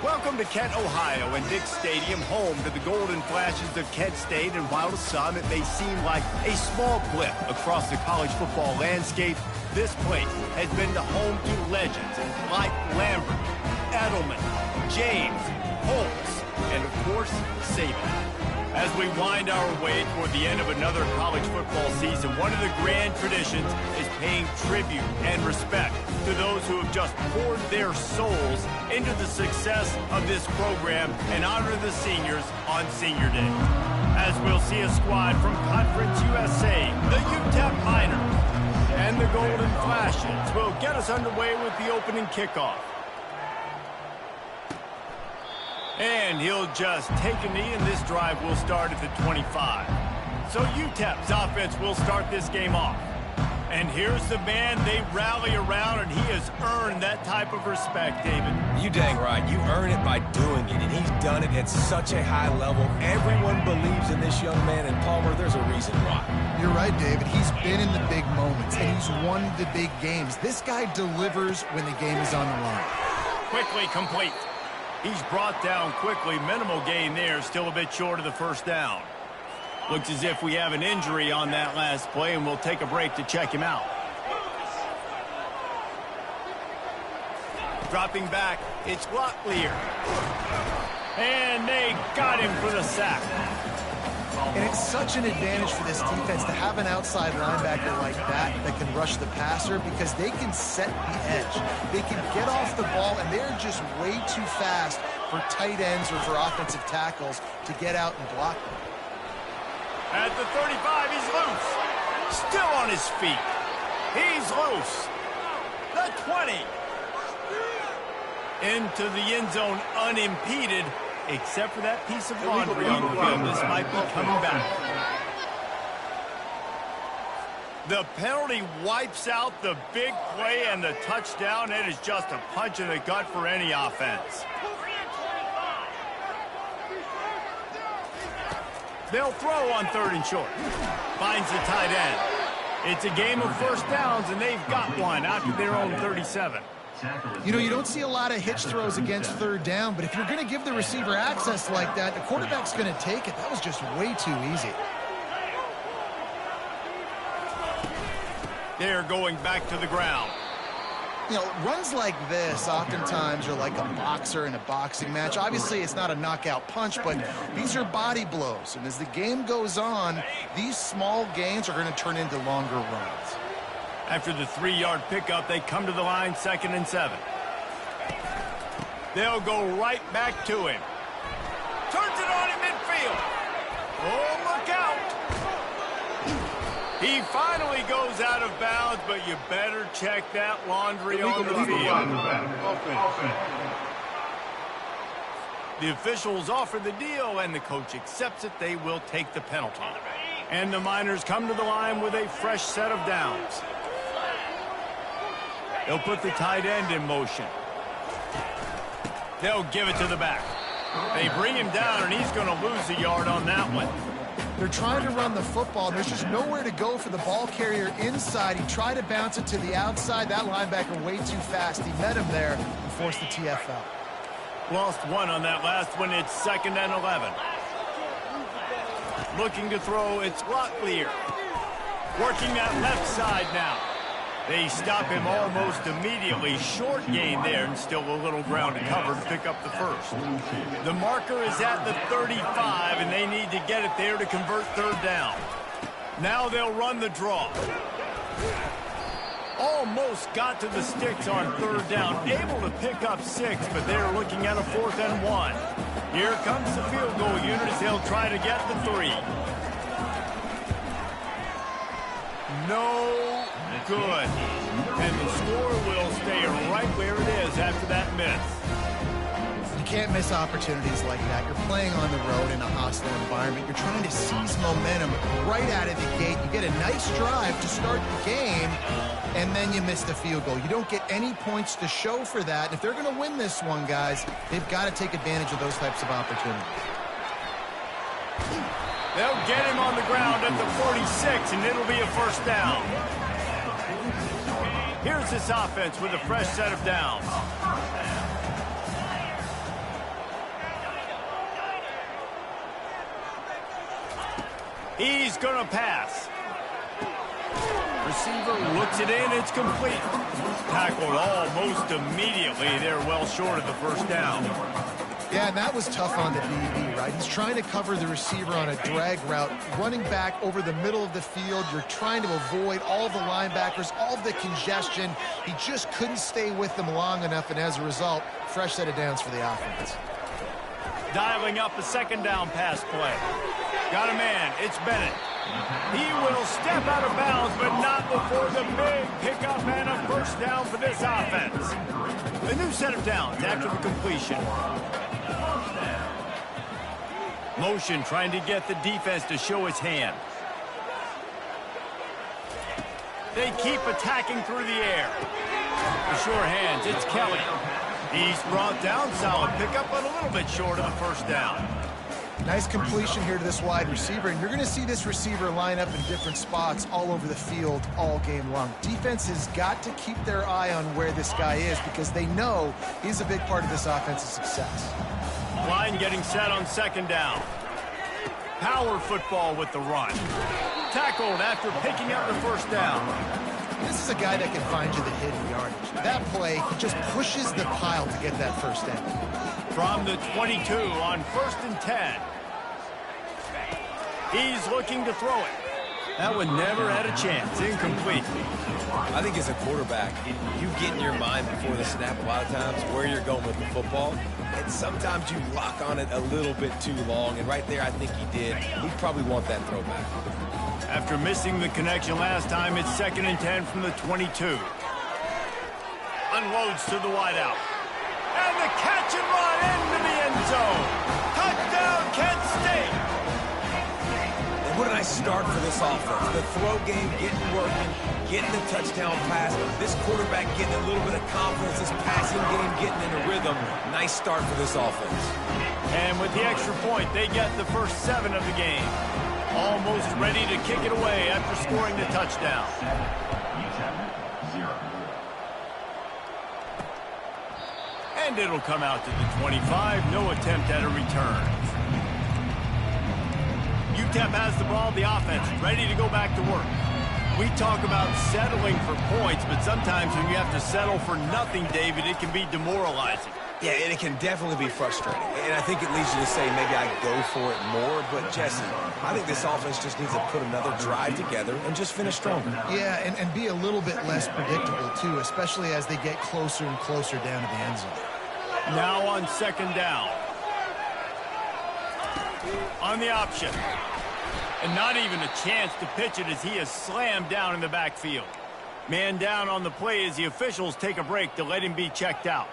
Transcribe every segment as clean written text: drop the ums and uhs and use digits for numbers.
Welcome to Kent, Ohio, and Dick's Stadium, home to the Golden Flashes of Kent State. And while to some it may seem like a small blip across the college football landscape, this place has been the home to legends like Lambert, Edelman, James, Holtz, and of course, Saban. As we wind our way toward the end of another college football season, one of the grand traditions is paying tribute and respect to those who have just poured their souls into the success of this program and honor the seniors on Senior Day. As we'll see a squad from Conference USA, the UTEP Miners, and the Golden Flashes will get us underway with the opening kickoff. And he'll just take a knee, and this drive will start at the 25. So UTEP's offense will start this game off. And here's the man they rally around, and he has earned that type of respect, David. You dang right. You earn it by doing it, and he's done it at such a high level. Everyone believes in this young man, and Palmer, there's a reason why. You're right, David. He's been in the big moments, and he's won the big games. This guy delivers when the game is on the line. Quickly complete. He's brought down quickly. Minimal gain there, still a bit short of the first down. Looks as if we have an injury on that last play, and we'll take a break to check him out. Dropping back, it's Locklear. And they got him for the sack. And it's such an advantage for this defense to have an outside linebacker like that can rush the passer, because they can set the edge. They can get off the ball, and they're just way too fast for tight ends or for offensive tackles to get out and block them. At the 35, he's loose. Still on his feet. He's loose. The 20. Into the end zone unimpeded, except for that piece of laundry on the field. This might be coming back. The penalty wipes out the big play and the touchdown. It is just a punch in the gut for any offense. They'll throw on 3rd and short. Finds the tight end. It's a game of first downs, and they've got one after their own 37. You know, you don't see a lot of hitch throws against 3rd down, but if you're going to give the receiver access like that, the quarterback's going to take it. That was just way too easy. They're going back to the ground. You know, runs like this oftentimes are like a boxer in a boxing match. Obviously, it's not a knockout punch, but these are body blows. And as the game goes on, these small gains are going to turn into longer runs. After the 3-yard pickup, they come to the line, 2nd and 7. They'll go right back to him. Turns it on in midfield. Oh, look out. He finally goes out of bounds, but you better check that laundry on the field. The officials offer the deal, and the coach accepts it. They will take the penalty. And the Miners come to the line with a fresh set of downs. They'll put the tight end in motion. They'll give it to the back. They bring him down, and he's going to lose a yard on that one. They're trying to run the football. There's just nowhere to go for the ball carrier inside. He tried to bounce it to the outside. That linebacker way too fast. He met him there and forced the TFL. Lost one on that last one. It's 2nd and 11. Looking to throw, it's Locklear. Working that left side now. They stop him almost immediately. Short gain there, and still a little ground to cover to pick up the first. The marker is at the 35, and they need to get it there to convert 3rd down. Now they'll run the draw. Almost got to the sticks on 3rd down. Able to pick up 6, but they're looking at a 4th and 1. Here comes the field goal unit as they'll try to get the 3. No good. And the score will stay right where it is after that miss. You can't miss opportunities like that. You're playing on the road in a hostile environment. You're trying to seize momentum right out of the gate. You get a nice drive to start the game, and then you miss the field goal. You don't get any points to show for that. And if they're going to win this one, guys, they've got to take advantage of those types of opportunities. They'll get him on the ground at the 46, and it'll be a first down. Here's this offense with a fresh set of downs. He's going to pass. Receiver looks it in. It's complete. Tackled almost immediately. They're well short of the first down. Yeah, and that was tough on the DB, right? He's trying to cover the receiver on a drag route, running back over the middle of the field. You're trying to avoid all the linebackers, all the congestion. He just couldn't stay with them long enough, and as a result, fresh set of downs for the offense. Dialing up a second down pass play. Got a man. It's Bennett. He will step out of bounds, but not before the big pickup and a first down for this offense. A new set of downs after the completion. Motion trying to get the defense to show its hand. They keep attacking through the air. The sure hands, it's Kelly. He's brought down, solid pickup, but a little bit short of the first down. Nice completion here to this wide receiver, and you're going to see this receiver line up in different spots all over the field all game long. Defense has got to keep their eye on where this guy is because they know he's a big part of this offense's success. Line getting set on second down. Power football with the run. Tackled after picking up the first down. This is a guy that can find you the hidden yardage. That play, he just pushes the pile to get that first down. From the 22 on 1st and 10. He's looking to throw it. That one never had a chance. Incomplete. I think as a quarterback, you get in your mind before the snap a lot of times where you're going with the football. And sometimes you lock on it a little bit too long. And right there, I think he did. He'd probably want that throwback. After missing the connection last time, it's 2nd and 10 from the 22. Unloads to the wideout. And the catch and run into the end zone. Touchdown, Kent State. And what a nice start for this offense. The throw game getting working, getting the touchdown pass. This quarterback getting a little bit of confidence. This passing game getting in a rhythm. Nice start for this offense. And with the extra point, they get the first 7 of the game. Almost ready to kick it away after scoring the touchdown. And it'll come out to the 25. No attempt at a return. UTEP has the ball, the offense, ready to go back to work. We talk about settling for points, but sometimes when you have to settle for nothing, David, it can be demoralizing. Yeah, and it can definitely be frustrating. And I think it leads you to say maybe I go for it more. But, Jesse, I think this offense just needs to put another drive together and just finish stronger. Yeah, and be a little bit less predictable, too, especially as they get closer and closer down to the end zone. Now on second down. On the option. And not even a chance to pitch it as he is slammed down in the backfield. Man down on the play as the officials take a break to let him be checked out.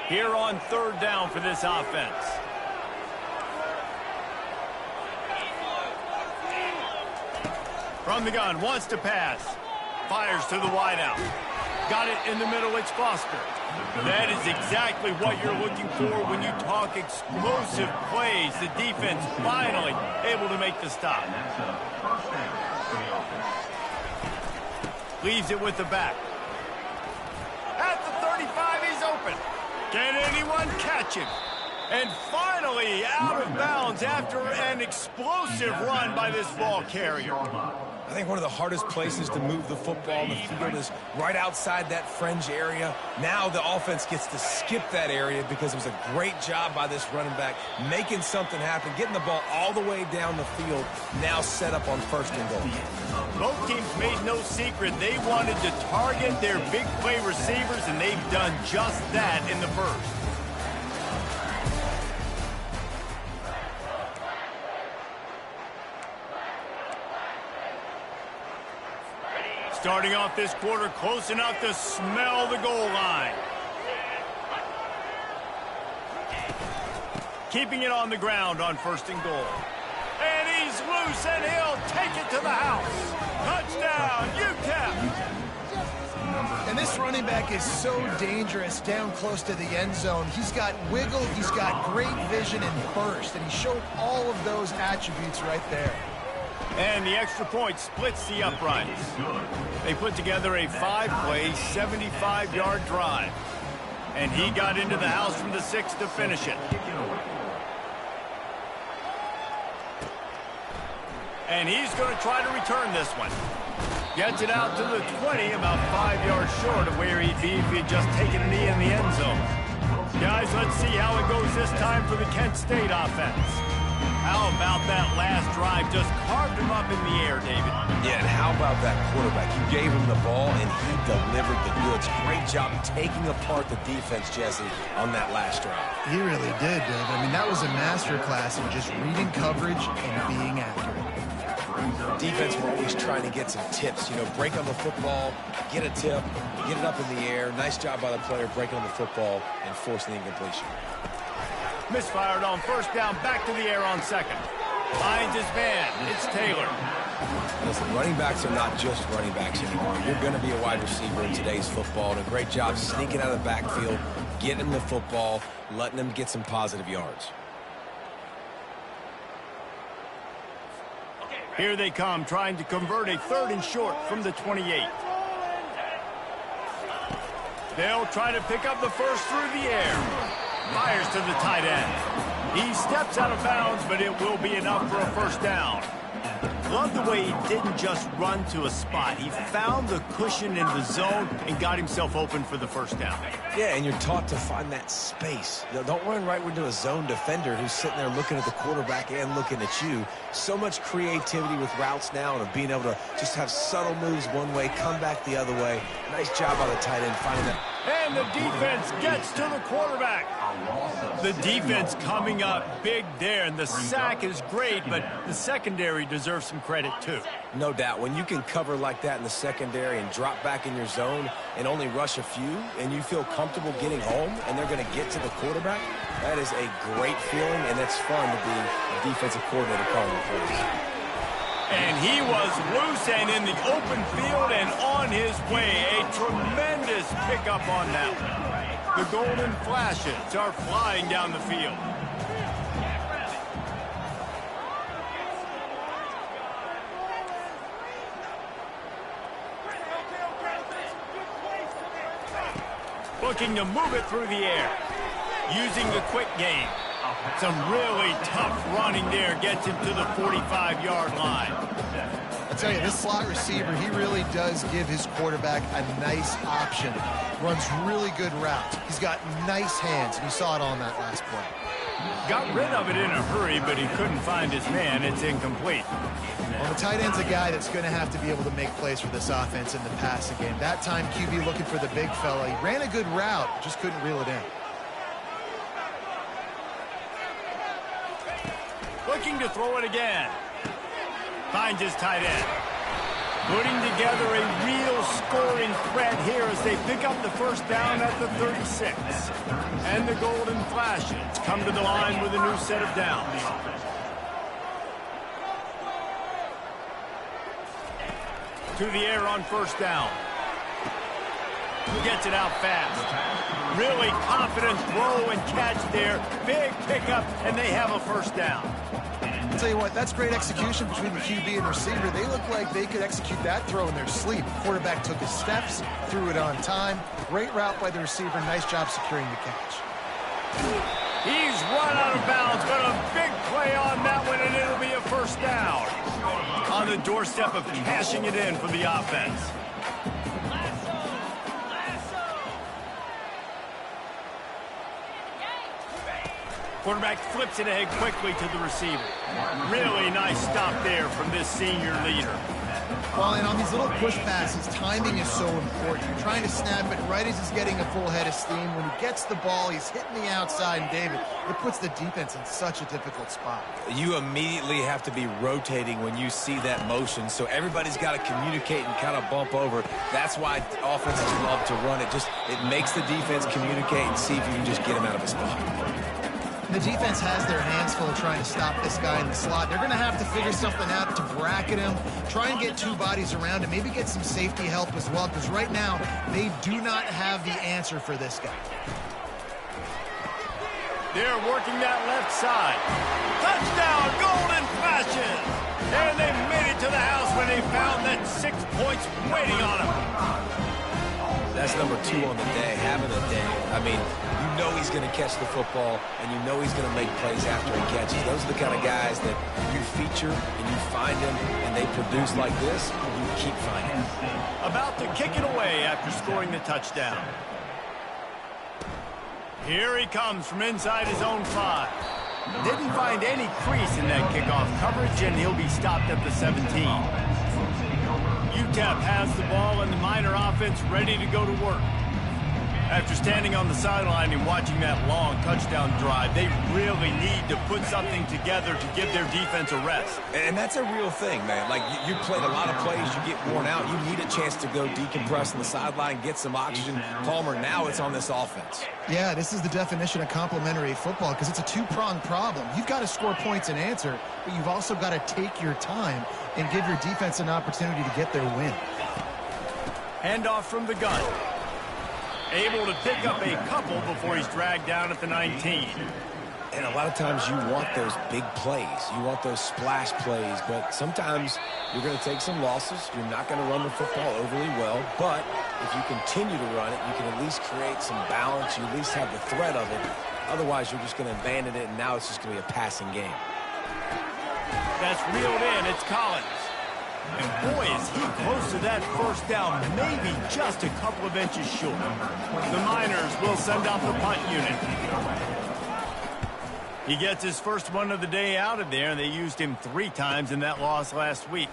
Here on third down for this offense. From the gun, wants to pass. Fires to the wideout. Got it in the middle, it's Foster. That is exactly what you're looking for when you talk explosive plays. The defense finally able to make the stop. Leaves it with the back. At the 35, he's open. Can anyone catch him? And finally out of bounds after an explosive run by this ball carrier. I think one of the hardest places to move the football in the field is right outside that fringe area. Now the offense gets to skip that area because it was a great job by this running back making something happen, getting the ball all the way down the field, now set up on 1st and goal. Both teams made no secret they wanted to target their big play receivers, and they've done just that in the first. Starting off this quarter close enough to smell the goal line. Keeping it on the ground on 1st and goal. And he's loose, and he'll take it to the house. Touchdown, UTEP! And this running back is so dangerous down close to the end zone. He's got wiggle, he's got great vision and burst, and he showed all of those attributes right there. And the extra point splits the uprights. They put together a 5-play, 75-yard drive. And he got into the house from the 6 to finish it. And he's going to try to return this one. Gets it out to the 20, about 5 yards short of where he'd be if he'd just taken a knee in the end zone. Guys, let's see how it goes this time for the Kent State offense. How about that last drive? Just carved him up in the air, David. Yeah, and how about that quarterback? You gave him the ball, and he delivered the goods. Great job taking apart the defense, Jesse, on that last drive. He really did, Dave. I mean, that was a masterclass in just reading coverage and being accurate. Defense were always trying to get some tips. You know, break on the football, get a tip, get it up in the air. Nice job by the player breaking on the football and forcing the incompletion. Misfired on first down, back to the air on second. Finds his man. It's Taylor. Listen, running backs are not just running backs anymore. You're going to be a wide receiver in today's football. And a great job sneaking out of the backfield, getting him the football, letting him get some positive yards. Here they come, trying to convert a 3rd and short from the 28. They'll try to pick up the first through the air. Fires to the tight end. He steps out of bounds, but it will be enough for a first down. Love the way he didn't just run to a spot. He found the cushion in the zone and got himself open for the first down. Yeah, and you're taught to find that space. You know, don't run right into a zone defender who's sitting there looking at the quarterback and looking at you. So much creativity with routes now and of being able to just have subtle moves one way, come back the other way. Nice job by the tight end finding that. And the defense gets to the quarterback. The defense coming up big there, and the sack is great, but the secondary deserves some credit too. No doubt. When you can cover like that in the secondary and drop back in your zone and only rush a few, and you feel comfortable getting home, and they're going to get to the quarterback, that is a great feeling, and it's fun to be a defensive coordinator calling the plays. And he was loose and in the open field and on his way. A tremendous pickup on that one. The golden flashes are flying down the field. Looking to move it through the air. Using the quick game. Some really tough running there gets him to the 45-yard line. I tell you, this slot receiver, he really does give his quarterback a nice option. Runs really good routes. He's got nice hands, and you saw it on that last play. Got rid of it in a hurry, but he couldn't find his man. It's incomplete. Well, the tight end's a guy that's going to have to be able to make plays for this offense in the passing game. That time, QB looking for the big fella. He ran a good route, just couldn't reel it in. Looking to throw it again. Finds his tight end. Putting together a real scoring threat here as they pick up the first down at the 36. And the golden flashes come to the line with a new set of downs. To the air on first down. Gets it out fast. Really confident throw and catch there. Big pickup, and they have a first down. I'll tell you what, that's great execution between the QB and receiver. They look like they could execute that throw in their sleep. The quarterback took his steps, threw it on time. Great route by the receiver. Nice job securing the catch. He's run out of bounds, but a big play on that one, and it'll be a first down. On the doorstep of cashing it in for the offense. Quarterback flips it ahead quickly to the receiver. Really nice stop there from this senior leader. Well, and on these little push passes, timing is so important. You're trying to snap it right as he's getting a full head of steam. When he gets the ball, he's hitting the outside, and David, it puts the defense in such a difficult spot. You immediately have to be rotating when you see that motion, so everybody's got to communicate and kind of bump over. That's why offenses love to run it. It makes the defense communicate and see if you can just get him out of a spot. The defense has their hands full trying to stop this guy in the slot. They're going to have to figure something out to bracket him, try and get two bodies around him, maybe get some safety help as well, because right now they do not have the answer for this guy. They're working that left side. Touchdown, golden flashes! And they made it to the house when they found that 6 points waiting on them. That's number 2 on the day, having a day. I mean, you know he's going to catch the football, and you know he's going to make plays after he catches. Those are the kind of guys that you feature and you find them, and they produce like this, you keep finding them. About to kick it away after scoring the touchdown. Here he comes from inside his own 5. Didn't find any crease in that kickoff coverage, and he'll be stopped at the 17. UTEP has the ball, and the Miner offense ready to go to work. After standing on the sideline and watching that long touchdown drive, they really need to put something together to give their defense a rest. And that's a real thing, man. Like, you played a lot of plays, you get worn out, you need a chance to go decompress on the sideline, get some oxygen. Palmer, now it's on this offense. Yeah, this is the definition of complementary football because it's a two-pronged problem. You've got to score points and answer, but you've also got to take your time and give your defense an opportunity to get their win. Handoff from the gun. Able to pick up a couple before he's dragged down at the 19. And a lot of times you want those big plays. You want those splash plays, but sometimes you're going to take some losses. You're not going to run the football overly well, but if you continue to run it, you can at least create some balance. You at least have the threat of it. Otherwise, you're just going to abandon it, and now it's just going to be a passing game. That's reeled in. It's Collins. And boy, is he close to that first down, maybe just a couple of inches short. The Miners will send out the punt unit. He gets his first one of the day out of there, and they used him 3 times in that loss last week.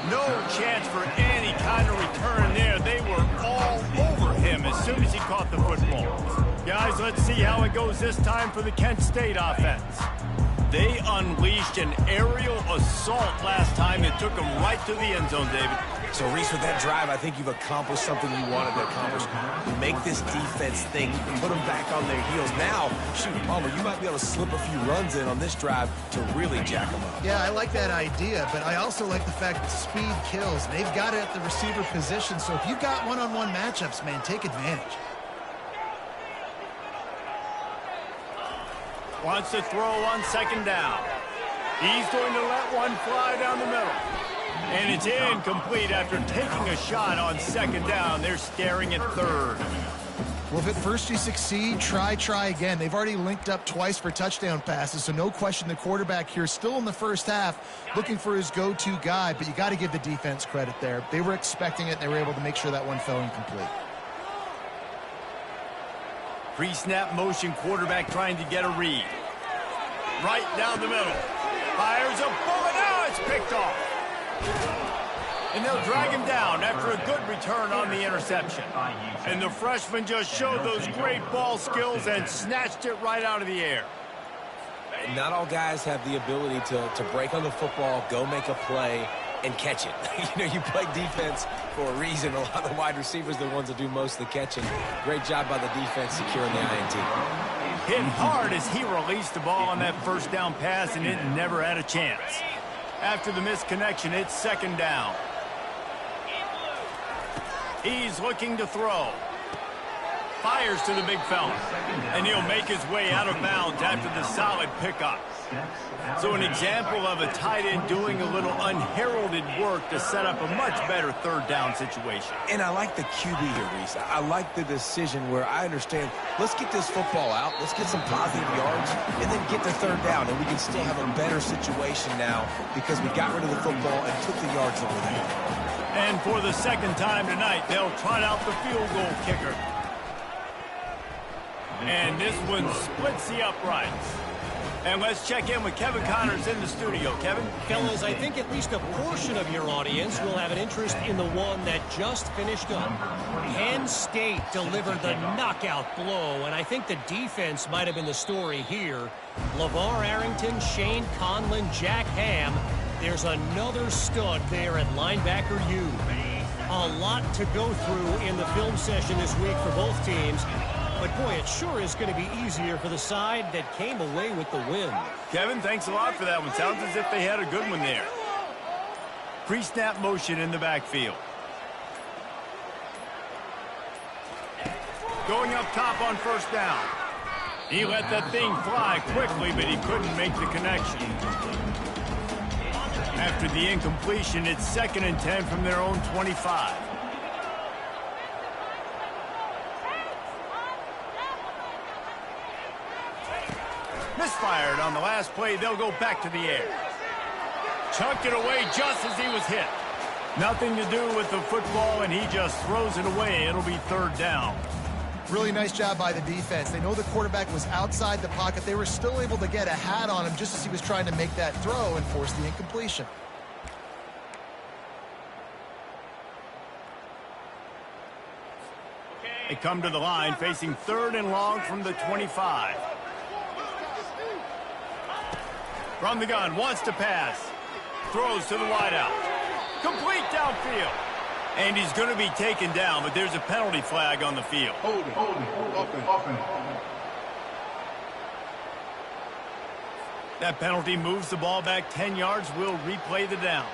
No chance for any kind of return there. They were all over him as soon as he caught the football. Guys, let's see how it goes this time for the Kent State offense. They unleashed an aerial assault last time. It took them right to the end zone, David. So, Reese, with that drive, I think you've accomplished something you wanted to accomplish. You make this defense think, put them back on their heels. Now, shoot, Palmer, you might be able to slip a few runs in on this drive to really jack them up. Yeah, I like that idea, but I also like the fact that speed kills. They've got it at the receiver position, so if you've got one-on-one matchups, man, take advantage. Wants to throw on second down. He's going to let one fly down the middle. And it's incomplete after taking a shot on second down. They're staring at third. Well, if at first you succeed, try again. They've already linked up twice for touchdown passes, so no question the quarterback here still in the first half looking for his go-to guy, but you got to give the defense credit there. They were expecting it, and they were able to make sure that one fell incomplete. Pre-snap motion, quarterback trying to get a read. Right down the middle. Fires a bullet. Now it's picked off. And they'll drag him down after a good return on the interception. And the freshman just showed those great ball skills and snatched it right out of the air. Not all guys have the ability to break on the football, go make a play, and catch it. You know, you play defense for a reason. A lot of the wide receivers are the ones that do most of the catching. Great job by the defense securing the INT. Hit hard as he released the ball on that first down pass, and it never had a chance. After the misconnection, it's second down. He's looking to throw. Fires to the big fella. And he'll make his way out of bounds after the solid pickup. So an example of a tight end doing a little unheralded work to set up a much better third down situation. And I like the QB here, Reese. I like the decision where I understand, let's get this football out, let's get some positive yards, and then get to third down, and we can still have a better situation now because we got rid of the football and took the yards over there. And for the second time tonight, they'll trot out the field goal kicker. And this one splits the uprights. And let's check in with Kevin Connors in the studio. Kevin? Fellas, I think at least a portion of your audience will have an interest in the one that just finished up. Penn State delivered the knockout blow, and I think the defense might have been the story here. LeVar Arrington, Shane Conlon, Jack Ham. There's another stud there at linebacker U. A lot to go through in the film session this week for both teams. But, boy, it sure is going to be easier for the side that came away with the win. Kevin, thanks a lot for that one. Sounds as if they had a good one there. Pre-snap motion in the backfield. Going up top on first down. He let that thing fly quickly, but he couldn't make the connection. After the incompletion, it's 2nd and 10 from their own 25. fired. On the last play, they'll go back to the air. Chucked it away just as he was hit. Nothing to do with the football, and he just throws it away. It'll be third down. Really nice job by the defense. They know the quarterback was outside the pocket. They were still able to get a hat on him just as he was trying to make that throw and force the incompletion. They come to the line facing third and long from the 25. From the gun, wants to pass. Throws to the wideout. Complete downfield. And he's going to be taken down, but there's a penalty flag on the field. Hold it. That penalty moves the ball back 10 yards. We'll replay the down.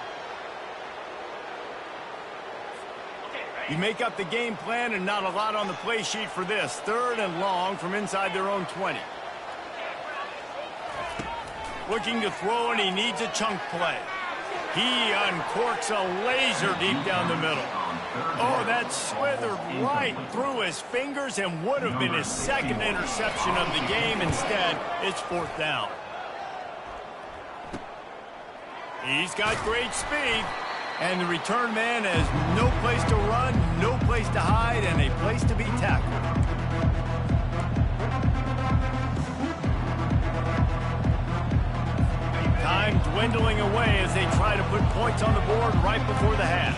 You make up the game plan and not a lot on the play sheet for this. Third and long from inside their own 20. Looking to throw, and he needs a chunk play. He uncorks a laser deep down the middle. Oh, that slithered right through his fingers and would have been his second interception of the game. Instead, it's fourth down. He's got great speed. And the return man has no place to run, no place to hide, and a place to be tackled. Time dwindling away as they try to put points on the board right before the half.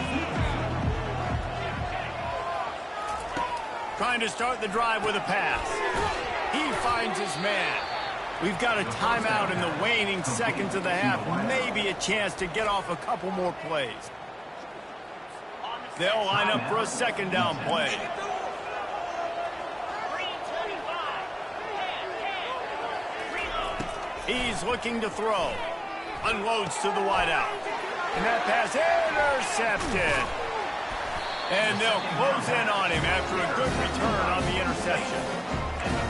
Trying to start the drive with a pass. He finds his man. We've got a timeout in the waning seconds of the half. Maybe a chance to get off a couple more plays. They'll line up for a second down play. He's looking to throw. Unloads to the wideout. And that pass intercepted. And they'll close in on him after a good return on the interception.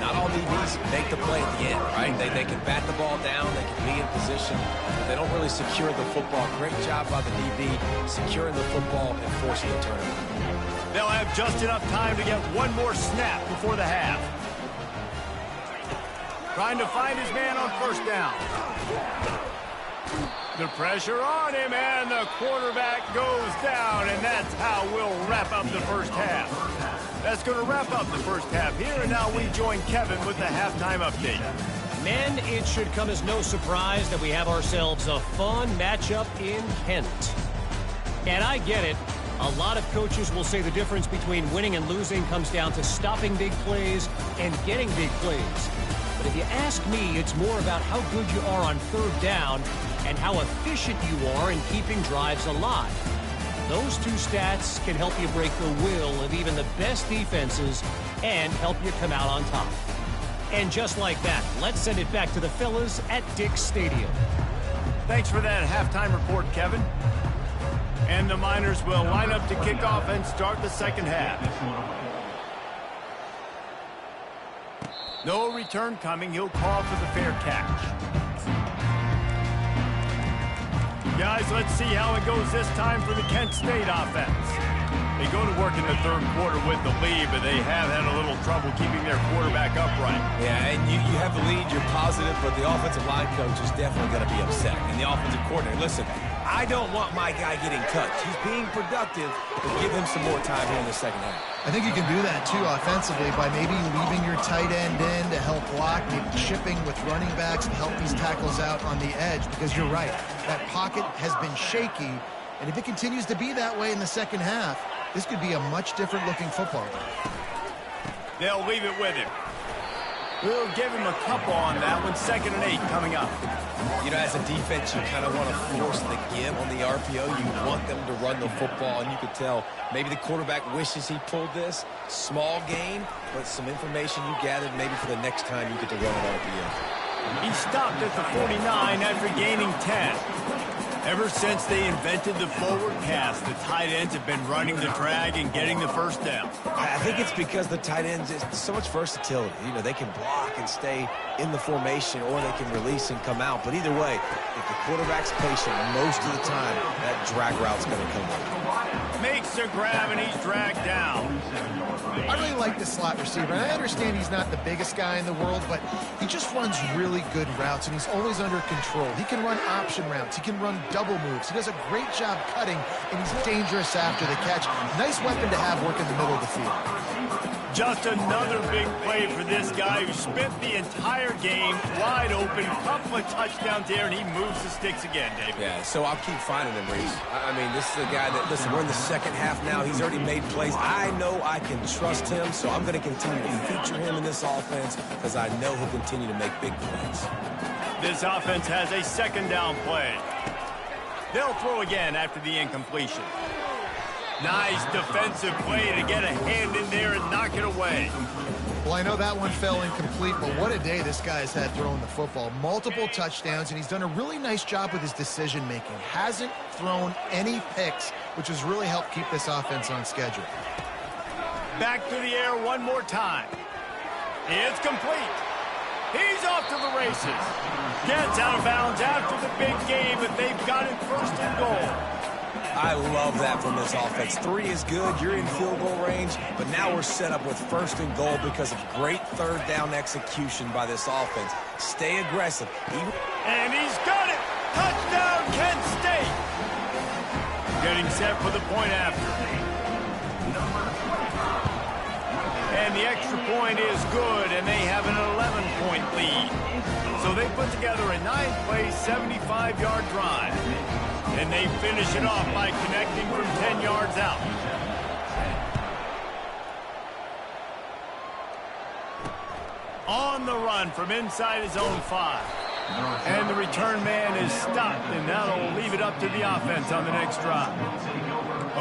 Not all DBs make the play at the end, right? They can bat the ball down, they can be in position, but they don't really secure the football. Great job by the DB securing the football and forcing the turnover. They'll have just enough time to get one more snap before the half. Trying to find his man on first down. The pressure on him, and the quarterback goes down, and that's how we'll wrap up the first half. That's going to wrap up the first half here, and now we join Kevin with the halftime update. Men, it should come as no surprise that we have ourselves a fun matchup in Kent. And I get it. A lot of coaches will say the difference between winning and losing comes down to stopping big plays and getting big plays. But if you ask me, it's more about how good you are on third down and how efficient you are in keeping drives alive. Those two stats can help you break the will of even the best defenses and help you come out on top. And just like that, let's send it back to the fellas at Dick's Stadium. Thanks for that halftime report, Kevin. And the Miners will line up to kick off and start the second half. No return coming. He'll call for the fair catch. Guys, let's see how it goes this time for the Kent State offense. They go to work in the third quarter with the lead, but they have had a little trouble keeping their quarterback upright. Yeah, and you have the lead, you're positive, but the offensive line coach is definitely going to be upset. And the offensive coordinator, listen, I don't want my guy getting touched. He's being productive, but give him some more time here in the second half. I think you can do that, too, offensively, by maybe leaving your tight end in to help block, maybe chipping with running backs to help these tackles out on the edge, because you're right. That pocket has been shaky, and if it continues to be that way in the second half, this could be a much different-looking football game. They'll leave it with him. We'll give him a couple on that one. 2nd and 8 coming up. You know, as a defense, you kind of want to force the give on the RPO. You want them to run the football, and you could tell maybe the quarterback wishes he pulled this. Small gain, but some information you gathered maybe for the next time you get to run an RPO. He stopped at the 49 after gaining 10. Ever since they invented the forward pass, the tight ends have been running the drag and getting the first down. I think it's because the tight ends is so much versatility. You know, they can block and stay in the formation, or they can release and come out. But either way, if the quarterback's patient most of the time, that drag route's going to come out. Makes the grab, and he's dragged down. I really like the slot receiver, and I understand he's not the biggest guy in the world, but he just runs really good routes, and he's always under control. He can run option routes. He can run double moves. He does a great job cutting, and he's dangerous after the catch. Nice weapon to have working the middle of the field. Just another big play for this guy who spent the entire game wide open, couple of touchdowns there, and he moves the sticks again, David. Yeah, so I'll keep finding him, Reese. I mean, this is a guy that, listen, we're in the second half now. He's already made plays. I know I can trust him, so I'm going to continue to feature him in this offense because I know he'll continue to make big plays. This offense has a second down play. They'll throw again after the incompletion. Nice defensive play to get a hand in there and knock it away. Well, I know that one fell incomplete, but what a day this guy's had throwing the football. Multiple touchdowns, and he's done a really nice job with his decision-making. Hasn't thrown any picks, which has really helped keep this offense on schedule. Back to the air one more time. It's complete. He's off to the races. Gets out of bounds after the big game, but they've got it first and goal. I love that from this offense. 3 is good. You're in field goal range, but now we're set up with first and goal because of great third down execution by this offense. Stay aggressive. And he's got it. Touchdown, Kent State. Getting set for the point after. And the extra point is good, and they have an 11-point lead. So they put together a 9-play, 75-yard drive. And they finish it off by connecting from 10 yards out. On the run from inside his own 5. And the return man is stopped, and that'll leave it up to the offense on the next drive.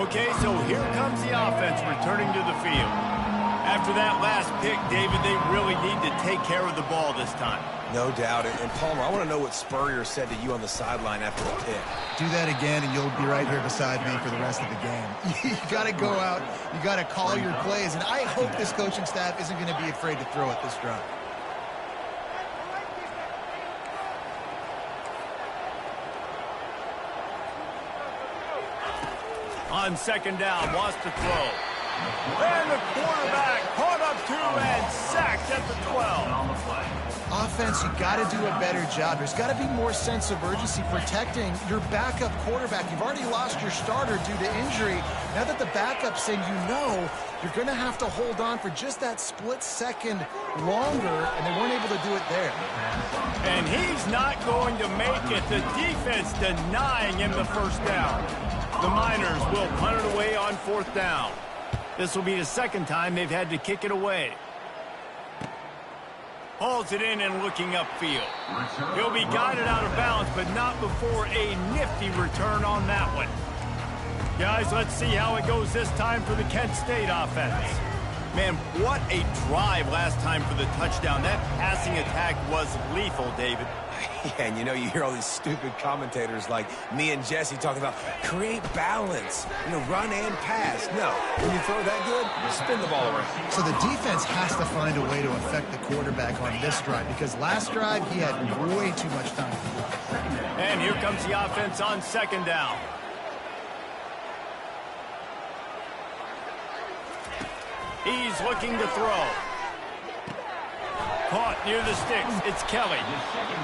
Okay, so here comes the offense returning to the field. After that last pick, David, they really need to take care of the ball this time. No doubt. And Palmer, I want to know what Spurrier said to you on the sideline after the pick. Do that again, and you'll be right here beside me for the rest of the game. You got to go out. You got to call your plays, and I hope this coaching staff isn't going to be afraid to throw at this drive. On second down, wants to throw. And the quarterback caught up to and sacked at the 12. Offense, you got to do a better job. There's got to be more sense of urgency protecting your backup quarterback. You've already lost your starter due to injury. Now that the backup's in, you know you're going to have to hold on for just that split second longer, and they weren't able to do it there. And he's not going to make it. The defense denying him the first down. The Miners will punt it away on fourth down. This will be the second time they've had to kick it away. Hauls it in and looking upfield. He'll be guided out of bounds, but not before a nifty return on that one. Guys, let's see how it goes this time for the Kent State offense. Man, what a drive last time for the touchdown. That passing attack was lethal, David. Yeah, and you know, you hear all these stupid commentators like me and Jesse talking about create balance, you know, run and pass. No, when you throw that good, spin the ball around. So the defense has to find a way to affect the quarterback on this drive, because last drive he had way too much time. And here comes the offense on second down. He's looking to throw. Caught near the sticks. It's Kelly.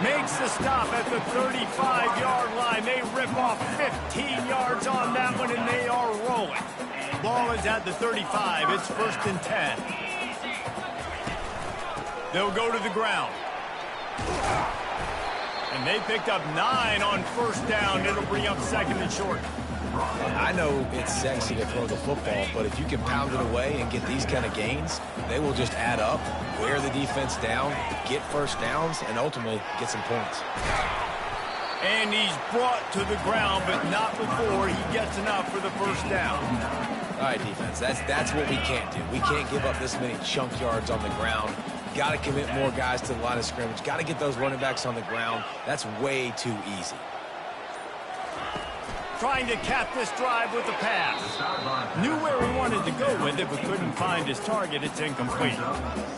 Makes the stop at the 35-yard line. They rip off 15 yards on that one, and they are rolling. Ball is at the 35. It's first and 10. They'll go to the ground. And they picked up 9 on first down. It'll bring up second and short. I know it's sexy to throw the football, but if you can pound it away and get these kind of gains, they will just add up, wear the defense down, get first downs, and ultimately get some points. And he's brought to the ground, but not before he gets enough for the first down. All right, defense, that's what we can't do. We can't give up this many chunk yards on the ground. Got to commit more guys to the line of scrimmage. Got to get those running backs on the ground. That's way too easy. Trying to cap this drive with a pass. Knew where he wanted to go with it, but couldn't find his target. It's incomplete.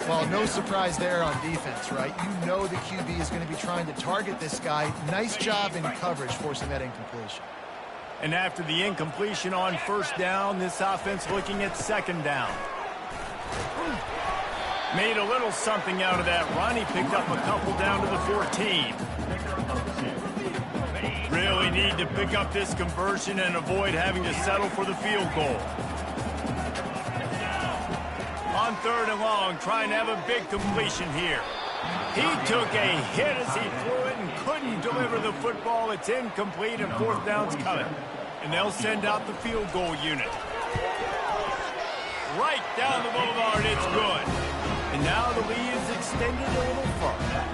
Well, no surprise there on defense, right? You know the QB is going to be trying to target this guy. Nice job in coverage, forcing that incompletion. And after the incompletion on first down, this offense looking at second down. Made a little something out of that run. He picked up a couple down to the 14. Really need to pick up this conversion and avoid having to settle for the field goal. On third and long, trying to have a big completion here. He took a hit as he threw it and couldn't deliver the football. It's incomplete and fourth down's coming. And they'll send out the field goal unit. Right down the boulevard, it's good. And now the lead is extended a little further.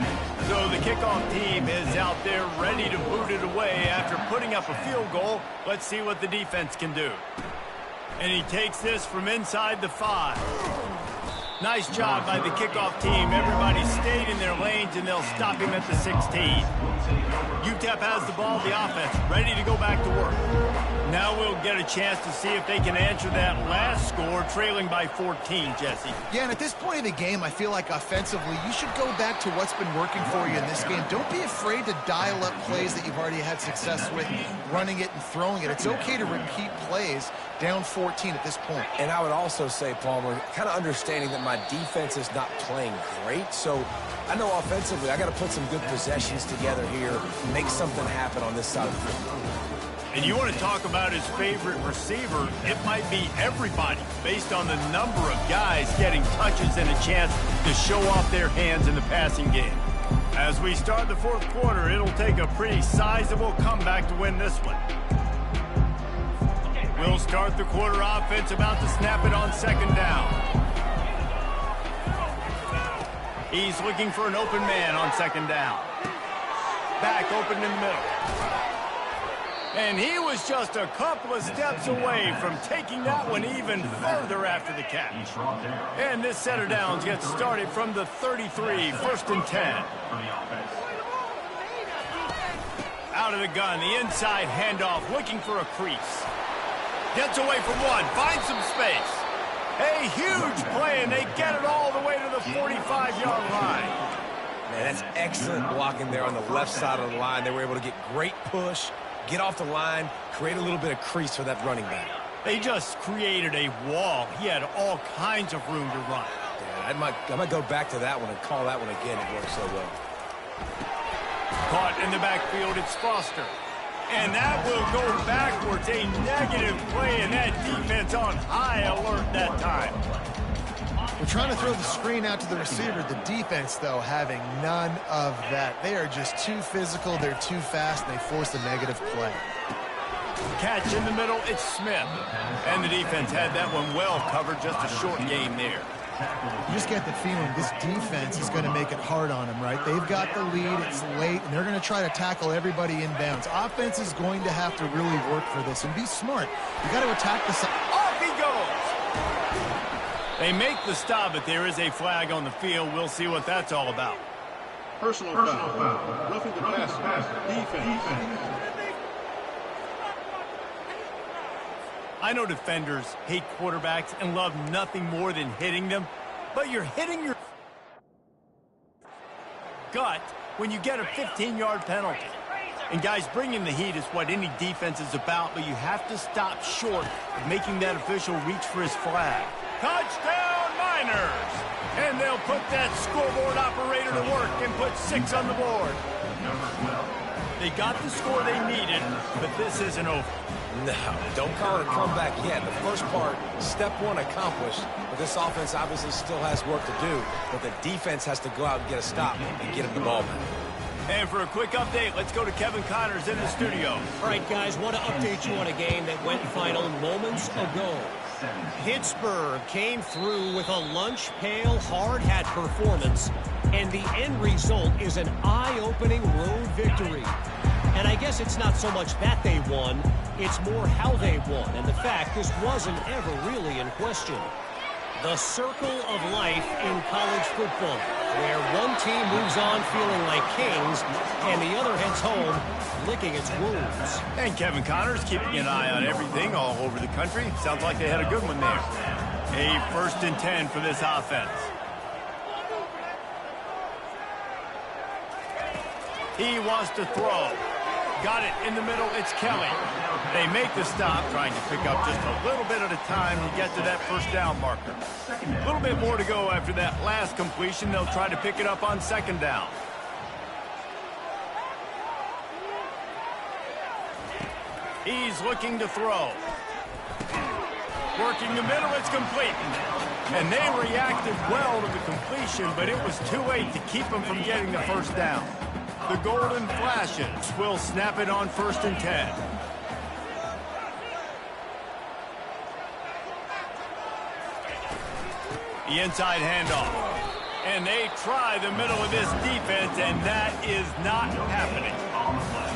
So the kickoff team is out there ready to boot it away after putting up a field goal. Let's see what the defense can do. And he takes this from inside the 5. Nice job by the kickoff team. Everybody stayed in their lanes, and they'll stop him at the 16. UTEP has the ball, the offense, ready to go back to work. Now we'll get a chance to see if they can answer that last score, trailing by 14, Jesse. Yeah, and at this point of the game, I feel like offensively, you should go back to what's been working for you in this game. Don't be afraid to dial up plays that you've already had success with, running it and throwing it. It's okay to repeat plays down 14 at this point. And I would also say, Palmer, kind of understanding that my defense is not playing great, so I know offensively I got to put some good possessions together here, make something happen on this side of the field. And you want to talk about his favorite receiver, it might be everybody, based on the number of guys getting touches and a chance to show off their hands in the passing game. As we start the fourth quarter, it'll take a pretty sizable comeback to win this one. We'll start the quarter offense, about to snap it on second down. He's looking for an open man on second down. Back open in the middle. And he was just a couple of steps away from taking that one even further after the catch. And this set of downs gets started from the 33, first and 10. Out of the gun, the inside handoff, looking for a crease. Gets away from one, finds some space. A huge play, and they get it all the way to the 45-yard line. Man, that's excellent blocking there on the left side of the line. They were able to get great push, get off the line, create a little bit of crease for that running back. They just created a wall. He had all kinds of room to run. Yeah, I might go back to that one and call that one again. It worked so well. Caught in the backfield, it's Foster. And that will go backwards, a negative play, and that defense on high alert that time. We're trying to throw the screen out to the receiver. The defense, though, having none of that. They are just too physical, they're too fast, and they force a negative play. Catch in the middle, it's Smith. And the defense had that one well covered, just a short game there. You just get the feeling this defense is going to make it hard on them, right? They've got the lead, it's late, and they're going to try to tackle everybody inbounds. Offense is going to have to really work for this and be smart. You got to attack the side. Off he goes! They make the stop, but there is a flag on the field. We'll see what that's all about. Personal foul. Roughing the passer. Defense. I know defenders hate quarterbacks and love nothing more than hitting them, but you're hitting your gut when you get a 15-yard penalty. And guys, bringing the heat is what any defense is about, but you have to stop short of making that official reach for his flag. Touchdown, Miners! And they'll put that scoreboard operator to work and put 6 on the board. They got the score they needed, but this isn't over. No, don't call it a comeback yet. The first part, step one accomplished, but this offense obviously still has work to do, but the defense has to go out and get a stop and get him the ball back. And for a quick update, let's go to Kevin Connors in the studio. All right, guys, want to update you on a game that went final moments ago. Pittsburgh came through with a lunch pail hard hat performance, and the end result is an eye-opening road victory. And I guess it's not so much that they won, it's more how they won, and the fact this wasn't ever really in question. The circle of life in college football, where one team moves on feeling like kings, and the other heads home licking its wounds. And Kevin Connors keeping an eye on everything all over the country. Sounds like they had a good one there. A first and 10 for this offense. He wants to throw. got it in the middle. It's Kelly. They make the stop, trying to pick up just a little bit at a time to get to that first down marker. A little bit more to go after that last completion. They'll try to pick it up on second down. He's looking to throw. Working the middle, it's complete. And they reacted well to the completion, but it was too late to keep them from getting the first down. The Golden Flashes will snap it on 1st and 10. The inside handoff. And they try the middle of this defense, and that is not happening.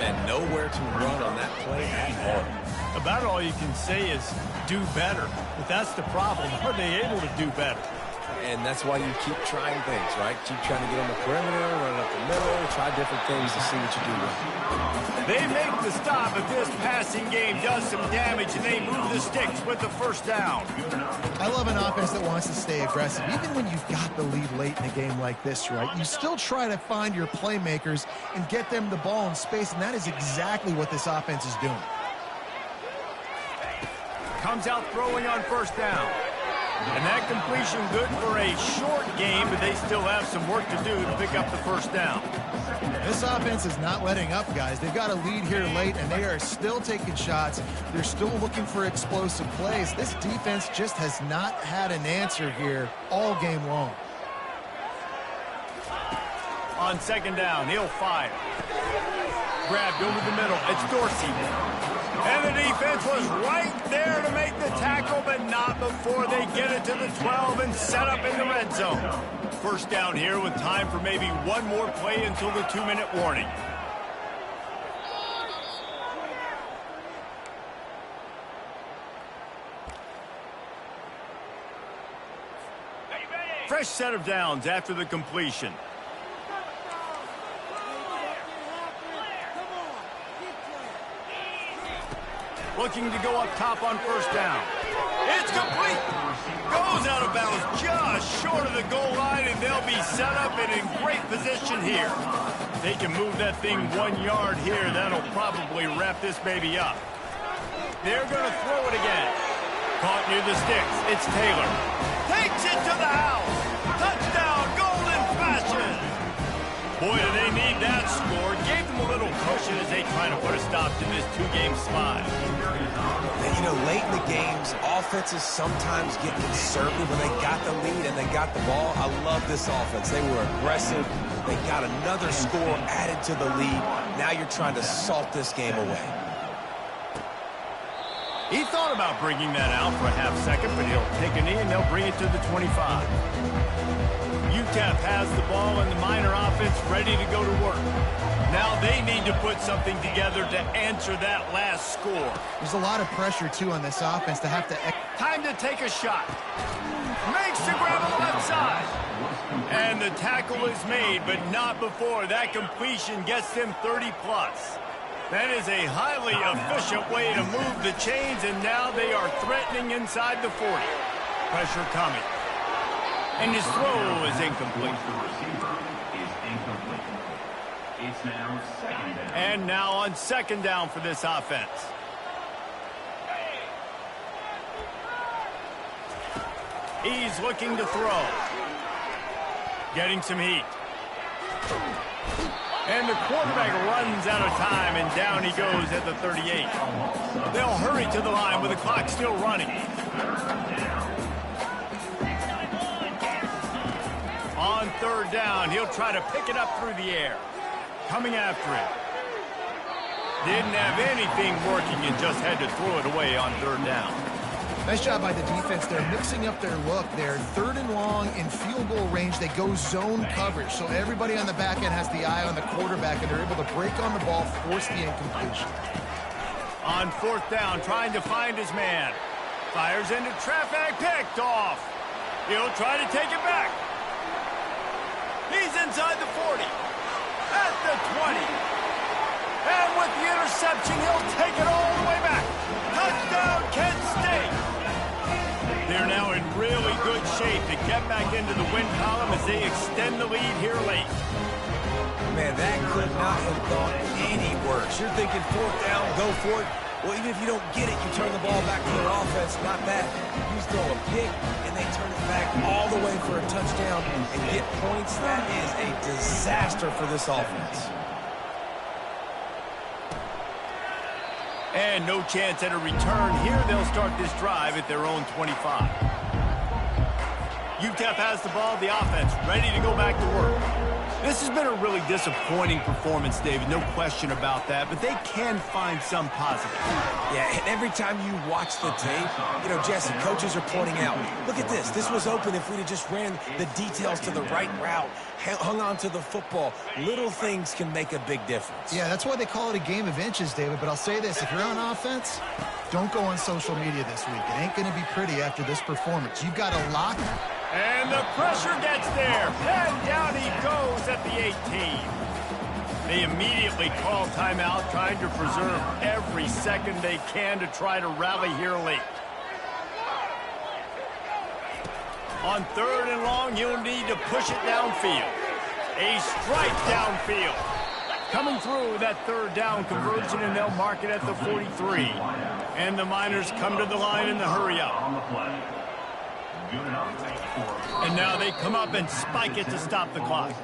And nowhere to run on that play at all. About all you can say is do better. But that's the problem. Are they able to do better? And that's why you keep trying things, right? Keep trying to get on the perimeter, run up the middle, try different things to see what you do well. They make the stop, but this passing game does some damage, and they move the sticks with the first down. I love an offense that wants to stay aggressive. Even when you've got the lead late in a game like this, right, you still try to find your playmakers and get them the ball in space, and that is exactly what this offense is doing. Comes out throwing on first down. And that completion good for a short game, but they still have some work to do to pick up the first down. This offense is not letting up, guys. They've got a lead here late, and they are still taking shots. They're still looking for explosive plays. This defense just has not had an answer here all game long. On second down, he'll fire. Grabbed over the middle. It's Dorsey. And the defense was right there to make the tackle, but not before they get it to the 12 and set up in the red zone. First down here with time for maybe one more play until the 2-minute warning. Fresh set of downs after the completion. Looking to go up top on first down. It's complete. Goes out of bounds just short of the goal line, and they'll be set up and in great position here. They can move that thing 1 yard here. That'll probably wrap this baby up. They're going to throw it again. Caught near the sticks. It's Taylor. Takes it to the house. Touchdown, Golden Flashes. Boy, do they need that score. Gave them a little cushion as they try to put a stop to this 2-game slide. And, you know, late in the games, offenses sometimes get conservative when they got the lead and they got the ball. I love this offense. They were aggressive. They got another score added to the lead. Now you're trying to salt this game away. He thought about bringing that out for a half second, but he'll take a knee and they'll bring it to the 25. UTEP has the ball and the Miner offense ready to go to work. Now they need to put something together to answer that last score. There's a lot of pressure, too, on this offense to have to... Time to take a shot. Makes the grab on the left side. And the tackle is made, but not before that completion gets them 30-plus. That is a highly efficient way to move the chains, and now they are threatening inside the 40. Pressure coming. And his throw is incomplete. It's now second down. And now on second down for this offense. He's looking to throw. Getting some heat. And the quarterback runs out of time, and down he goes at the 38. They'll hurry to the line with the clock still running. On third down, he'll try to pick it up through the air. Coming after it. Didn't have anything working and just had to throw it away on third down. Nice job by the defense. They're mixing up their look. They're third and long in field goal range. They go zone coverage. So everybody on the back end has the eye on the quarterback, and they're able to break on the ball, force the incompletion. On fourth down, trying to find his man. Fires into traffic, picked off. He'll try to take it back. He's inside the 40. At the 20. And with the interception, he'll take it all the way back. Touchdown, Kent State. They're now in really good shape to get back into the win column as they extend the lead here late. Man, that could not have gone any worse. You're thinking fourth down, go for it. Well, even if you don't get it, you turn the ball back to their offense. Not that. You throw a pick, and they turn it back all the way for a touchdown and get points. That is a disaster for this offense. And no chance at a return here. They'll start this drive at their own 25. UTEP has the ball, the offense ready to go back to work. This has been a really disappointing performance, David, no question about that, but they can find some positive. Yeah, and every time you watch the tape, you know, Jesse, coaches are pointing out, look at this. This was open if we'd have just ran the details to the right route, hung on to the football. Little things can make a big difference. Yeah, that's why they call it a game of inches, David, but I'll say this. If you're on offense, don't go on social media this week. It ain't going to be pretty after this performance. You've got to lock. And the pressure gets there. And down he goes at the 18. They immediately call timeout, trying to preserve every second they can to try to rally here late. On 3rd and long, you'll need to push it downfield. A strike downfield. Coming through that 3rd down conversion, and they'll mark it at the 43. And the Miners come to the line in the hurry-up. And now they come up and spike it to stop the clock.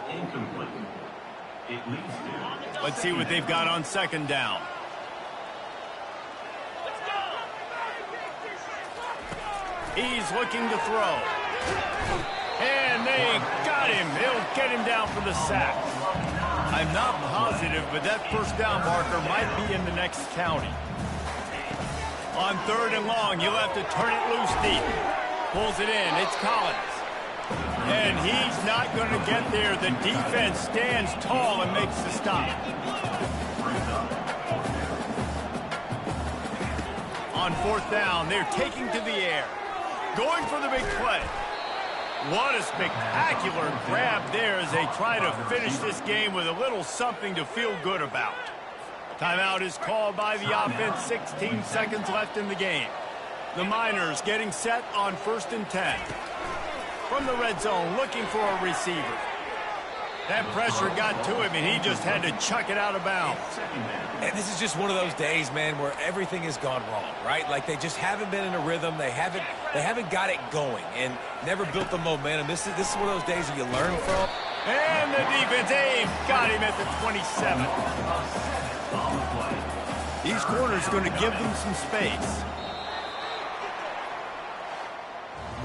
Let's see what they've got on 2nd down. He's looking to throw. And they got him. They'll get him down for the sack. I'm not positive, but that 1st down marker might be in the next county. On 3rd and long, you'll have to turn it loose deep. Pulls it in. It's Collins. And he's not going to get there. The defense stands tall and makes the stop. On 4th down, they're taking to the air. Going for the big play. What a spectacular grab there as they try to finish this game with a little something to feel good about. Timeout is called by the offense. 16 seconds left in the game. The Miners getting set on 1st and 10. From the red zone, looking for a receiver. That pressure got to him, and he just had to chuck it out of bounds. And this is just one of those days, man, where everything has gone wrong, right? Like they just haven't been in a rhythm. They haven't got it going and never built the momentum. This is one of those days that you learn from. And the defense got him at the 27. These corners going to give them some space.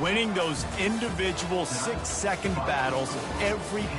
Winning those individual 6-second battles every play.